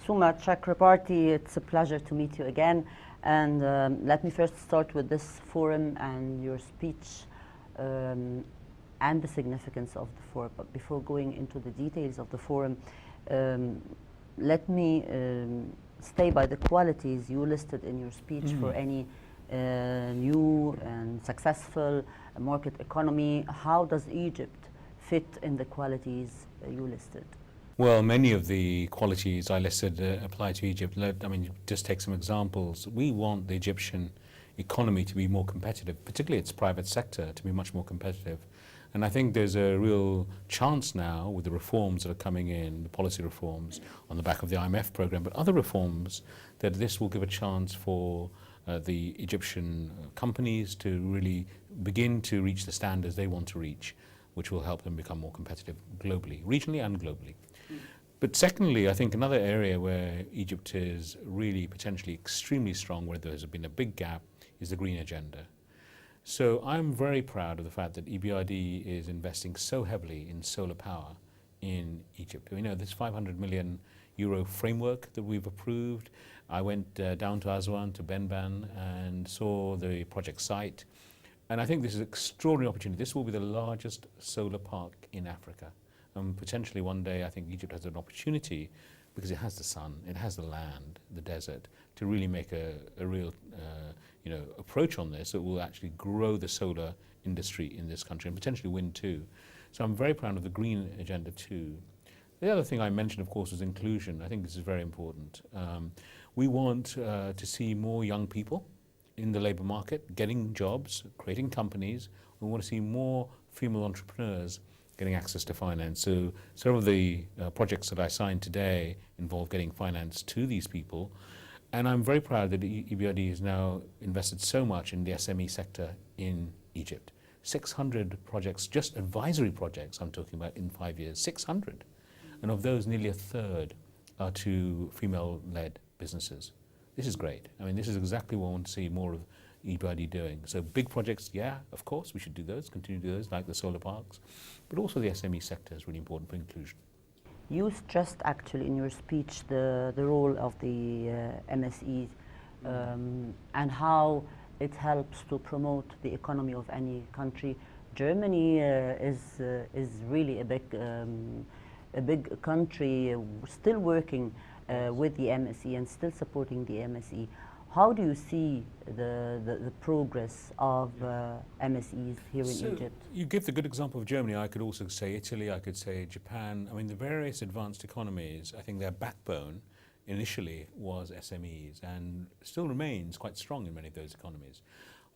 Suma, chakrabarti, it's a pleasure to meet you again. And let me first start with this forum and your speech and the significance of the forum. But before going into the details of the forum, let me stay by the qualities you listed in your speech for any new and successful market economy. How does Egypt fit in the qualities you listed? Well, many of the qualities I listed apply to Egypt. I mean, just take some examples. We want the Egyptian economy to be more competitive, particularly its private sector to be much more competitive. And I think there's a real chance now with the reforms that are coming in, the policy reforms on the back of the IMF program, but other reforms, that this will give a chance for the Egyptian companies to really begin to reach the standards they want to reach, which will help them become more competitive globally, regionally and globally. But secondly, I think another area where Egypt is really potentially extremely strong, where there's been a big gap, is the green agenda. So I'm very proud of the fact that EBRD is investing so heavily in solar power in Egypt. We know this 500 million euro framework that we've approved. I went down to Aswan, to Benban, and saw the project site. And I think this is an extraordinary opportunity. This will be the largest solar park in Africa. Potentially one day I think Egypt has an opportunity, because it has the sun, it has the land, the desert, to really make a real approach on this that will actually grow the solar industry in this country, and potentially wind too. So I'm very proud of the green agenda too. The other thing I mentioned, of course, was inclusion. I think this is very important. We want to see more young people in the labour market, getting jobs, creating companies. We want to see more female entrepreneurs getting access to finance. So several of the projects that I signed today involve getting finance to these people. And I'm very proud that EBRD has now invested so much in the SME sector in Egypt. 600 projects, just advisory projects I'm talking about, in 5 years, 600. And of those, nearly a third are to female-led businesses. This is great. I mean, this is exactly what I want to see more of EBRD doing. So big projects, yeah, of course, we should do those, continue to do those, like the solar parks, but also the SME sector is really important for inclusion. You stressed actually in your speech the role of the MSEs and how it helps to promote the economy of any country. Germany is really a big country, still working with the MSE and still supporting the MSE. How do you see the progress of MSEs here in Egypt? You give the good example of Germany. I could also say Italy, I could say Japan. I mean, the various advanced economies, I think their backbone initially was SMEs and still remains quite strong in many of those economies.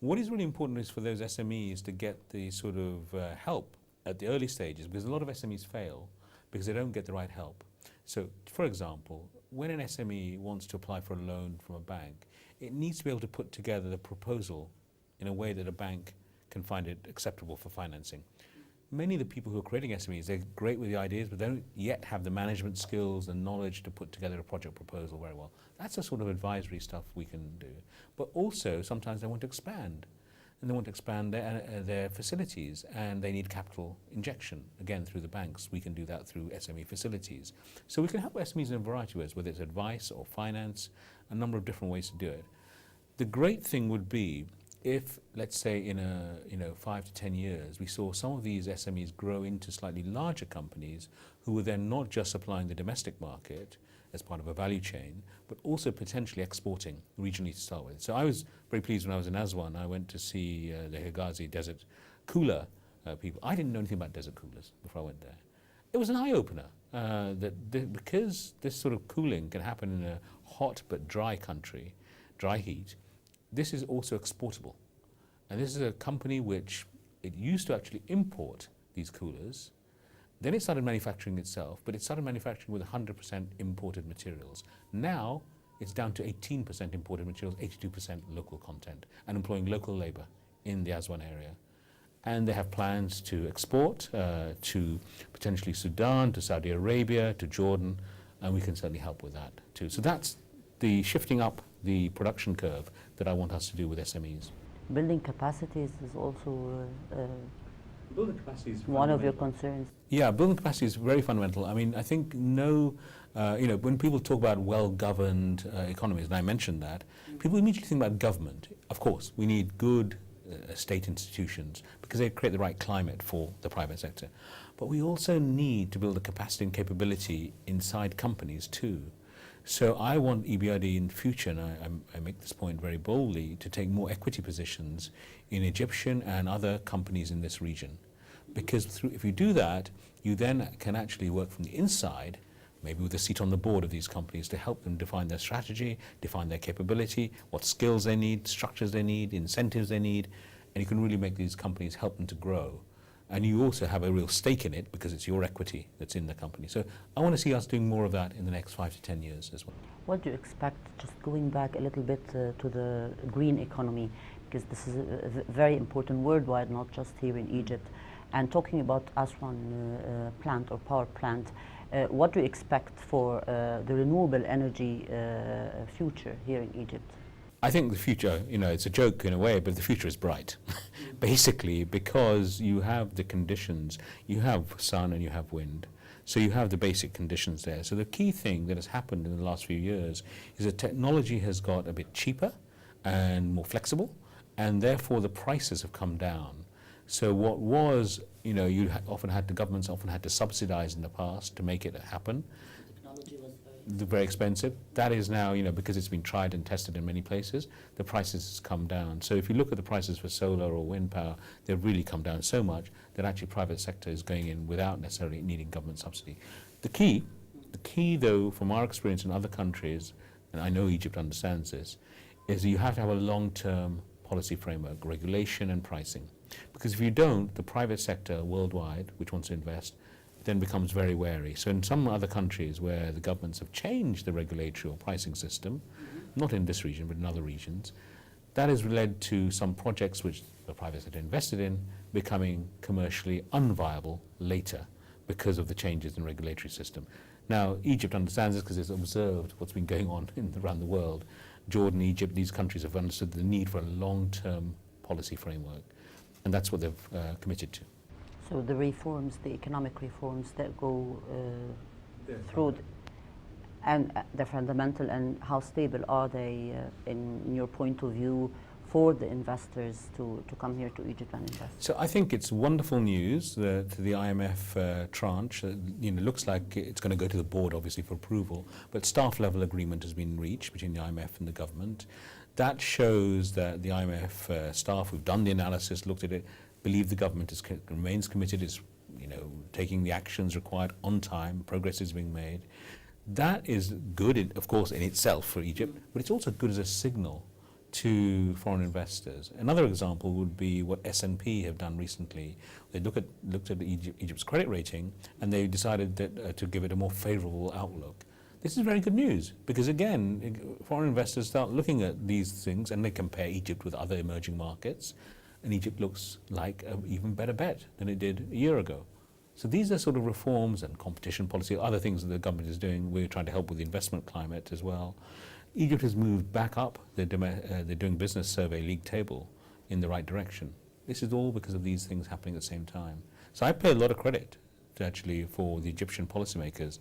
What is really important is for those SMEs to get the sort of help at the early stages, because a lot of SMEs fail because they don't get the right help. So, for example, when an SME wants to apply for a loan from a bank, it needs to be able to put together the proposal in a way that a bank can find it acceptable for financing. Many of the people who are creating SMEs, they're great with the ideas, but they don't yet have the management skills and knowledge to put together a project proposal very well. That's the sort of advisory stuff we can do. But also, sometimes they want to expand. And they want to expand their facilities, and they need capital injection, again, through the banks. We can do that through SME facilities. So we can help SMEs in a variety of ways, whether it's advice or finance, a number of different ways to do it. The great thing would be if, let's say, in 5 to 10 years, we saw some of these SMEs grow into slightly larger companies who were then not just supplying the domestic market as part of a value chain, but also potentially exporting regionally to start with. So I was very pleased when I was in Aswan. I went to see the Higazi desert cooler people. I didn't know anything about desert coolers before I went there. It was an eye-opener because this sort of cooling can happen in a hot but dry country, dry heat. This is also exportable. And this is a company which it used to actually import these coolers. Then it started manufacturing itself, but it started manufacturing with 100% imported materials. Now it's down to 18% imported materials, 82% local content, and employing local labor in the Aswan area. And they have plans to export to potentially Sudan, to Saudi Arabia, to Jordan, and we can certainly help with that too. So that's the shifting up the production curve that I want us to do with SMEs. Building capacities is also Building capacity is one of your concerns. Yeah, building capacity is very fundamental. I mean, I think when people talk about well-governed economies, and I mentioned that, people immediately think about government. Of course, we need good state institutions because they create the right climate for the private sector. But we also need to build a capacity and capability inside companies too. So I want EBRD in future, and I make this point very boldly, to take more equity positions in Egyptian and other companies in this region. Because if you do that, you then can actually work from the inside, maybe with a seat on the board of these companies, to help them define their strategy, define their capability, what skills they need, structures they need, incentives they need, and you can really make these companies, help them to grow. And you also have a real stake in it because it's your equity that's in the company. So I want to see us doing more of that in the next 5 to 10 years as well. What do you expect, just going back a little bit to the green economy, because this is a very important worldwide, not just here in Egypt, and talking about Aswan plant or power plant, what do you expect for the renewable energy future here in Egypt? I think the future, it's a joke in a way, but the future is bright. Basically, because you have the conditions, you have sun and you have wind. So you have the basic conditions there. So the key thing that has happened in the last few years is that technology has got a bit cheaper and more flexible, and therefore the prices have come down. So what was, the governments often had to subsidize in the past to make it happen. Technology was very expensive. That is now, because it's been tried and tested in many places, the prices have come down. So if you look at the prices for solar or wind power, they've really come down so much that actually private sector is going in without necessarily needing government subsidy. The key though, from our experience in other countries, and I know Egypt understands this, is you have to have a long-term policy framework, regulation and pricing. Because if you don't, the private sector worldwide, which wants to invest, then becomes very wary. So in some other countries where the governments have changed the regulatory or pricing system, not in this region but in other regions, that has led to some projects which the private sector invested in becoming commercially unviable later because of the changes in the regulatory system. Now, Egypt understands this because it's observed what's been going on around the world. Jordan, Egypt, these countries have understood the need for a long-term policy framework, and that's what they've committed to. So the reforms, the economic reforms that go through, and they're fundamental, and how stable are they, in your point of view, for the investors to come here to Egypt and invest? So I think it's wonderful news that the IMF tranche, looks like it's going to go to the board, obviously, for approval, but staff level agreement has been reached between the IMF and the government. That shows that the IMF staff who've done the analysis, looked at it, believe the government remains committed, is taking the actions required on time, progress is being made. That is good, of course, in itself for Egypt, but it's also good as a signal to foreign investors. Another example would be what S&P have done recently. They looked at Egypt's credit rating, and they decided that, to give it a more favorable outlook. This is very good news because, again, foreign investors start looking at these things and they compare Egypt with other emerging markets, and Egypt looks like an even better bet than it did a year ago. So these are sort of reforms and competition policy, other things that the government is doing. We're trying to help with the investment climate as well. Egypt has moved back up the Doing Business Survey league table in the right direction. This is all because of these things happening at the same time. So I pay a lot of credit for the Egyptian policymakers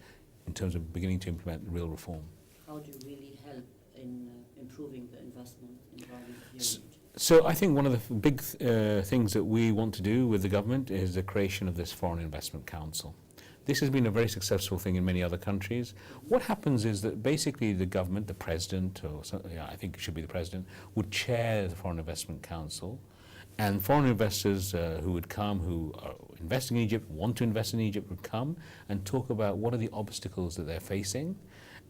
in terms of beginning to implement real reform. How do you really help in improving the investment environment here in Egypt? So I think one of the big things that we want to do with the government is the creation of this Foreign Investment Council. This has been a very successful thing in many other countries. What happens is that basically the government, the president, I think it should be the president, would chair the Foreign Investment Council, and foreign investors who would come, who are investing in Egypt, want to invest in Egypt, would come and talk about what are the obstacles that they're facing,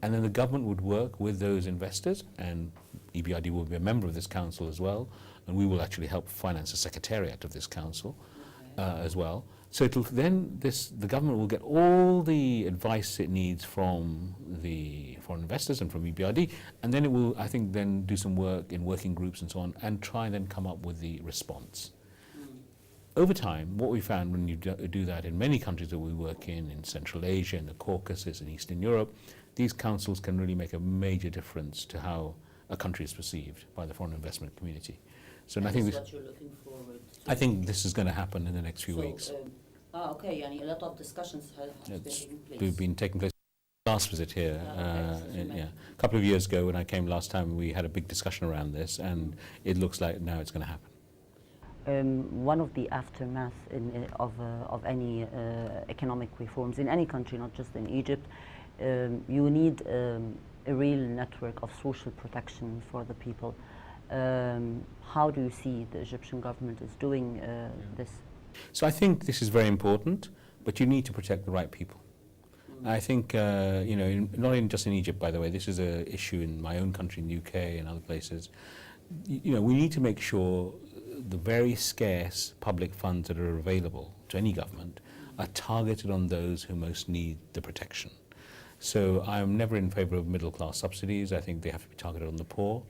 and then the government would work with those investors, and EBRD will be a member of this council as well, and we will actually help finance the secretariat of this council as well. So the government will get all the advice it needs from the foreign investors and from EBRD, and then it will, I think, then do some work in working groups and so on, and try and then come up with the response. Over time, what we found when you do that in many countries that we work in Central Asia, in the Caucasus, in Eastern Europe, these councils can really make a major difference to how a country is perceived by the foreign investment community. So and I think this is what you're looking forward to. I think this is going to happen in the next few weeks. Okay, yani a lot of discussions have been taking place. We've been taking place. Last visit here, a couple of years ago when I came last time, we had a big discussion around this, and it looks like now it's going to happen. One of the aftermath of any economic reforms in any country, not just in Egypt, you need a real network of social protection for the people. How do you see the Egyptian government is doing this? So I think this is very important, but you need to protect the right people. I think, not just in Egypt, by the way, this is an issue in my own country, in the UK and other places. We need to make sure the very scarce public funds that are available to any government are targeted on those who most need the protection. So I'm never in favour of middle-class subsidies. I think they have to be targeted on the poor,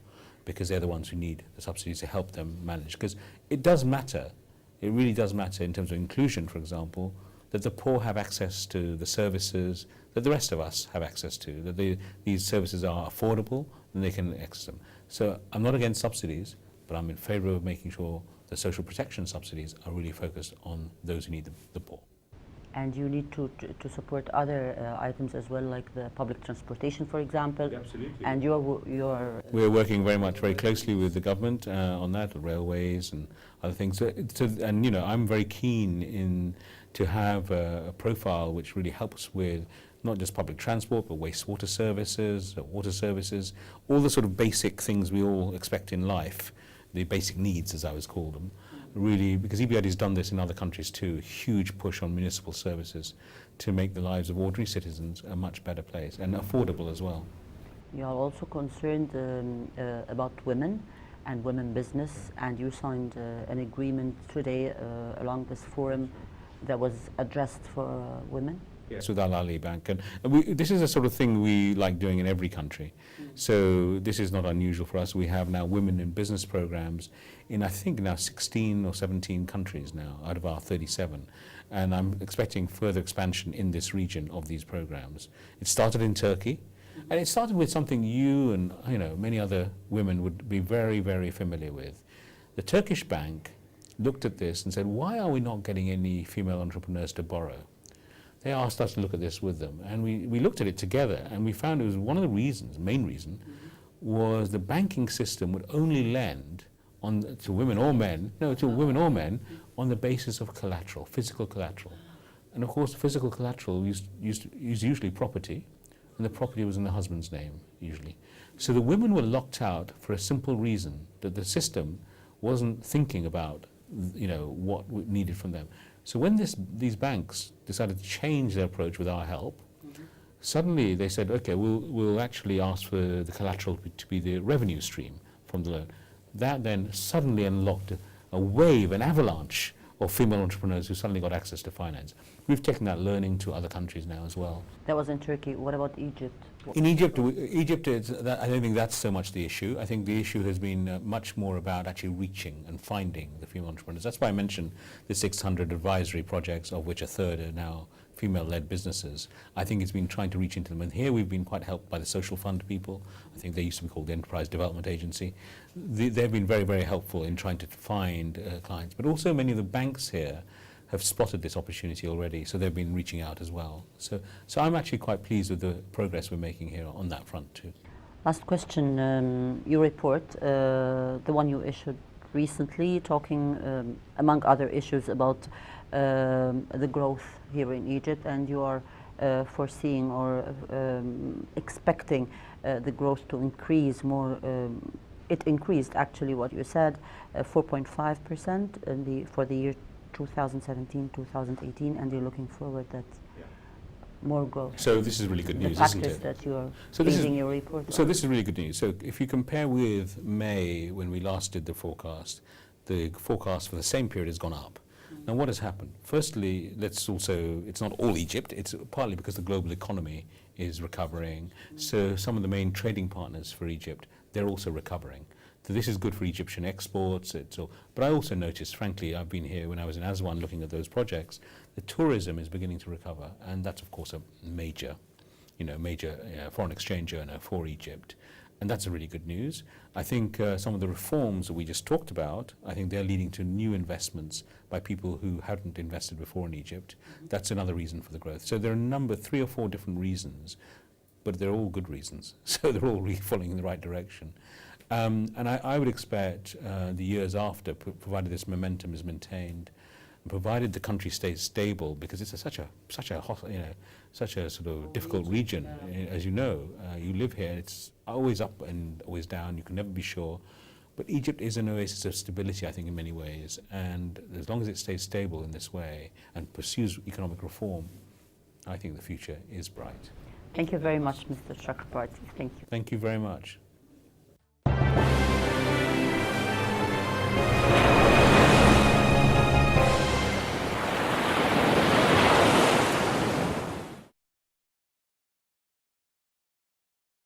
because they're the ones who need the subsidies to help them manage. Because it does matter, it really does matter in terms of inclusion, for example, that the poor have access to the services that the rest of us have access to, that these services are affordable and they can access them. So I'm not against subsidies, but I'm in favour of making sure the social protection subsidies are really focused on those who need the poor. And you need to support other items as well, like the public transportation, for example. Absolutely. And we're working very closely with the government on that, the railways and other things. And I'm very keen to have a profile which really helps with not just public transport, but wastewater services, water services, all the sort of basic things we all expect in life, the basic needs, as I always call them. Really, because EBRD has done this in other countries too, a huge push on municipal services to make the lives of ordinary citizens a much better place and affordable as well. You are also concerned about women and women business, and you signed an agreement today along this forum that was addressed for women. Yes, with Al Ahly Bank, and this is a sort of thing we like doing in every country. So this is not unusual for us. We have now women in business programs in, I think, now 16 or 17 countries now out of our 37, and I'm expecting further expansion in this region of these programs. It started in Turkey, and it started with something you and many other women would be very, very familiar with. The Turkish bank looked at this and said, why are we not getting any female entrepreneurs to borrow? They asked us to look at this with them, and we looked at it together, and we found it was one of the reasons, main reason, was the banking system would only lend to women or men on the basis of collateral, physical collateral. And of course, physical collateral is usually property, and the property was in the husband's name, usually. So the women were locked out for a simple reason, that the system wasn't thinking about what we needed from them. So when these banks decided to change their approach with our help, suddenly they said, okay, we'll actually ask for the collateral to be the revenue stream from the loan. That then suddenly unlocked a wave, an avalanche of female entrepreneurs who suddenly got access to finance. We've taken that learning to other countries now as well. That was in Turkey. What about Egypt? In Egypt, I don't think that's so much the issue. I think the issue has been much more about actually reaching and finding the female entrepreneurs. That's why I mentioned the 600 advisory projects, of which a third are now female-led businesses. I think it's been trying to reach into them. And here we've been quite helped by the social fund people. I think they used to be called the Enterprise Development Agency. They've been very, very helpful in trying to find clients. But also many of the banks here have spotted this opportunity already, so they've been reaching out as well. So I'm actually quite pleased with the progress we're making here on that front too. Last question, your report, the one you issued recently, talking among other issues about the growth here in Egypt, and you are foreseeing or expecting the growth to increase more. It increased actually, what you said, 4.5% for the year 2017-2018, and you're looking forward that more growth. So this is really good news, isn't it? That you are basing your report on. So this is really good news. So if you compare with May, when we last did the forecast for the same period has gone up. Now what has happened? Firstly, it's not all Egypt, it's partly because the global economy is recovering. So some of the main trading partners for Egypt, they're also recovering. So this is good for Egyptian exports. But I also noticed, frankly, I've been here when I was in Aswan looking at those projects, the tourism is beginning to recover, and that's of course a major foreign exchange earner for Egypt. And that's a really good news. I think some of the reforms that we just talked about, I think they're leading to new investments by people who hadn't invested before in Egypt. That's another reason for the growth. So there are 3 or 4 different reasons, but they're all good reasons. So they're all really falling in the right direction. And I would expect the years after, provided this momentum is maintained, and provided the country stays stable, because it's such a hot, such a sort of difficult region, as you know. You live here, it's always up and always down. You can never be sure. But Egypt is an oasis of stability, I think, in many ways. And as long as it stays stable in this way and pursues economic reform, I think the future is bright. Thank you very much, Mr. Chakrabarti. Thank you. Thank you very much.